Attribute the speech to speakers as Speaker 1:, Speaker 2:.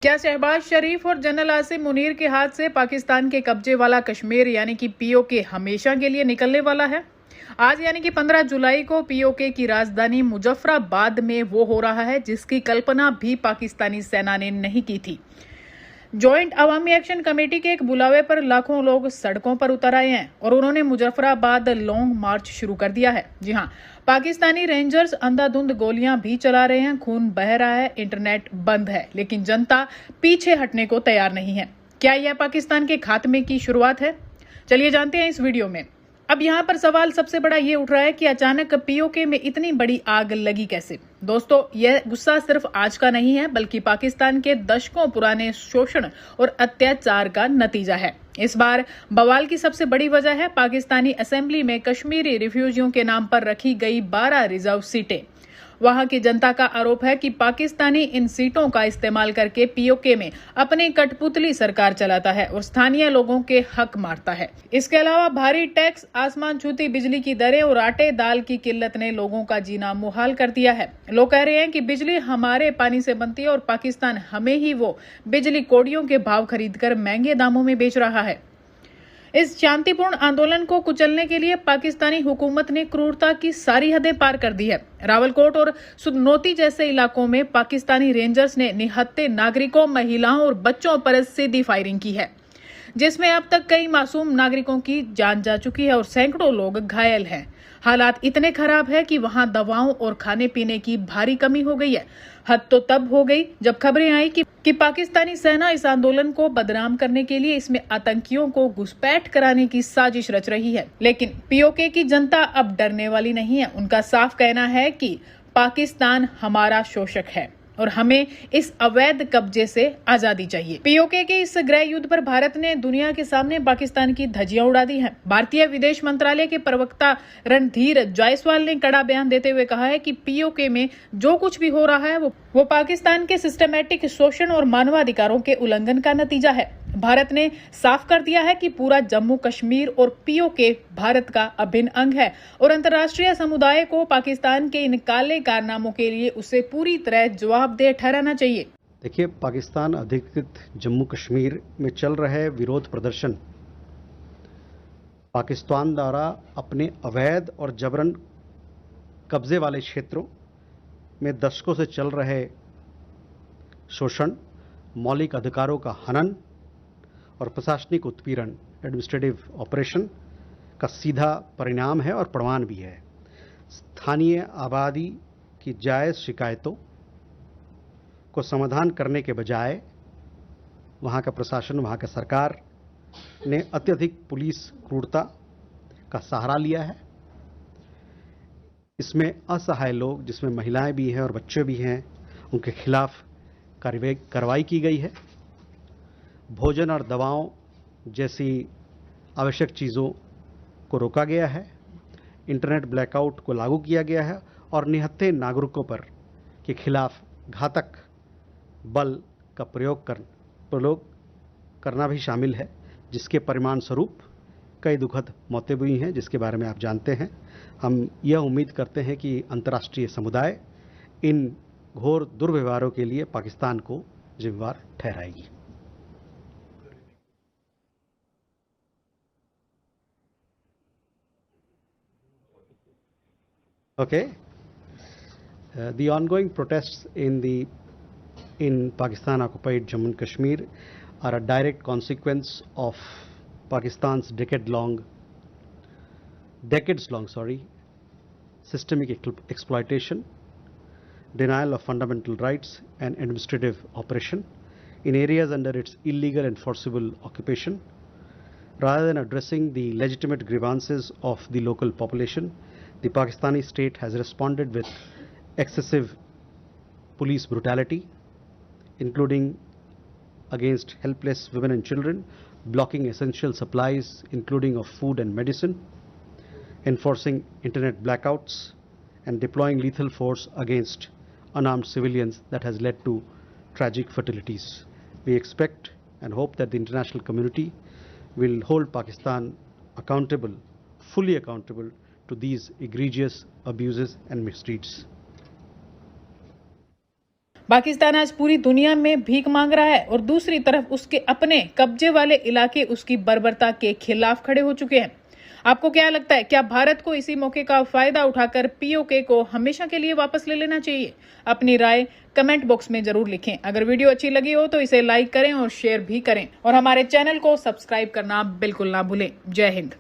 Speaker 1: क्या शहबाज शरीफ और जनरल आसिम मुनीर के हाथ से पाकिस्तान के कब्जे वाला कश्मीर यानी कि पीओके हमेशा के लिए निकलने वाला है? आज यानी कि 15 जुलाई को पीओके की राजधानी मुजफ्फराबाद में वो हो रहा है जिसकी कल्पना भी पाकिस्तानी सेना ने नहीं की थी। जॉइंट अवामी एक्शन कमेटी के एक बुलावे पर लाखों लोग सड़कों पर उतर आए हैं और उन्होंने मुजफ्फराबाद लॉन्ग मार्च शुरू कर दिया है। जी हां, पाकिस्तानी रेंजर्स अंधाधुंध गोलियां भी चला रहे हैं, खून बह रहा है, इंटरनेट बंद है, लेकिन जनता पीछे हटने को तैयार नहीं है। क्या यह पाकिस्तान के खात्मे की शुरुआत है? चलिए जानते हैं इस वीडियो में। अब यहाँ पर सवाल सबसे बड़ा ये उठ रहा है कि अचानक पीओके में इतनी बड़ी आग लगी कैसे? दोस्तों, यह गुस्सा सिर्फ आज का नहीं है बल्कि पाकिस्तान के दशकों पुराने शोषण और अत्याचार का नतीजा है। इस बार बवाल की सबसे बड़ी वजह है पाकिस्तानी असेंबली में कश्मीरी रिफ्यूजियों के नाम पर रखी गई 12 रिजर्व सीटें। वहां की जनता का आरोप है कि पाकिस्तानी इन सीटों का इस्तेमाल करके पीओके में अपनी कठपुतली सरकार चलाता है और स्थानीय लोगों के हक मारता है। इसके अलावा भारी टैक्स, आसमान छूती बिजली की दरें और आटे दाल की किल्लत ने लोगों का जीना मुहाल कर दिया है। लोग कह रहे हैं कि बिजली हमारे पानी से बनती है और पाकिस्तान हमें ही वो बिजली कौड़ियों के भाव खरीदकर महंगे दामों में बेच रहा है। इस शांतिपूर्ण आंदोलन को कुचलने के लिए पाकिस्तानी हुकूमत ने क्रूरता की सारी हदें पार कर दी है। रावलकोट और सुधनोती जैसे इलाकों में पाकिस्तानी रेंजर्स ने निहत्थे नागरिकों, महिलाओं और बच्चों पर सीधी फायरिंग की है, जिसमें अब तक कई मासूम नागरिकों की जान जा चुकी है और सैकड़ों लोग घायल हैं। हालात इतने खराब है कि वहां दवाओं और खाने पीने की भारी कमी हो गई है। हद तो तब हो गई जब खबरें आई कि पाकिस्तानी सेना इस आंदोलन को बदनाम करने के लिए इसमें आतंकियों को घुसपैठ कराने की साजिश रच रही है। लेकिन पीओके की जनता अब डरने वाली नहीं है। उनका साफ कहना है कि पाकिस्तान हमारा शोषक है और हमें इस अवैध कब्जे से आजादी चाहिए। पीओके के इस गृह युद्ध पर भारत ने दुनिया के सामने पाकिस्तान की धज्जियां उड़ा दी हैं। भारतीय विदेश मंत्रालय के प्रवक्ता रणधीर जायसवाल ने कड़ा बयान देते हुए कहा है कि पीओके में जो कुछ भी हो रहा है वो पाकिस्तान के सिस्टमैटिक शोषण और मानवाधिकारों के उल्लंघन का नतीजा है। भारत ने साफ कर दिया है कि पूरा जम्मू कश्मीर और पीओके भारत का अभिन्न अंग है और अंतर्राष्ट्रीय समुदाय को पाकिस्तान के इन काले कारनामों के लिए उसे पूरी तरह जवाबदेह ठहराना चाहिए।
Speaker 2: देखिए, पाकिस्तान अधिकृत जम्मू कश्मीर में चल रहे विरोध प्रदर्शन पाकिस्तान द्वारा अपने अवैध और जबरन कब्जे वाले क्षेत्रों में दशकों से चल रहे शोषण, मौलिक अधिकारों का हनन और प्रशासनिक उत्पीड़न, एडमिनिस्ट्रेटिव ऑपरेशन का सीधा परिणाम है और प्रमाण भी है। स्थानीय आबादी की जायज़ शिकायतों को समाधान करने के बजाय वहाँ का प्रशासन, वहाँ का सरकार ने अत्यधिक पुलिस क्रूरता का सहारा लिया है। इसमें असहाय लोग, जिसमें महिलाएं भी हैं और बच्चे भी हैं, उनके खिलाफ कार्रवाई की गई है। भोजन और दवाओं जैसी आवश्यक चीज़ों को रोका गया है। इंटरनेट ब्लैकआउट को लागू किया गया है और निहत्थे नागरिकों पर के खिलाफ घातक बल का प्रयोग करना भी शामिल है, जिसके परिणाम स्वरूप कई दुखद मौतें हुई हैं, जिसके बारे में आप जानते हैं। हम यह उम्मीद करते हैं कि अंतर्राष्ट्रीय समुदाय इन घोर दुर्व्यवहारों के लिए पाकिस्तान को जिम्मेदार ठहराएगी। Okay. The ongoing protests in Pakistan-occupied Jammu and Kashmir are a direct consequence of Pakistan's decades-long, systemic exploitation, denial of fundamental rights, and administrative oppression in areas under its illegal enforceable occupation. Rather than addressing the legitimate grievances of the local population, the Pakistani state has responded with excessive police brutality, including against helpless women and children, blocking essential supplies, including of food and medicine, enforcing internet blackouts, and deploying lethal force against unarmed civilians that has led to tragic fatalities. We expect and hope that the international community will hold Pakistan accountable, fully accountable to these egregious abuses and misdeeds.
Speaker 1: Pakistan आज पूरी दुनिया में भीख मांग रहा है और दूसरी तरफ उसके अपने कब्जे वाले इलाके उसकी बर्बरता के खिलाफ खड़े हो चुके हैं। आपको क्या लगता है, क्या भारत को इसी मौके का फायदा उठाकर पीओके को हमेशा के लिए वापस ले लेना चाहिए? अपनी राय कमेंट बॉक्स में जरूर लिखें। अगर वीडियो अच्छी लगी हो तो इसे लाइक करें और शेयर भी करें और हमारे चैनल को सब्सक्राइब करना बिल्कुल ना भूलें। जय हिंद।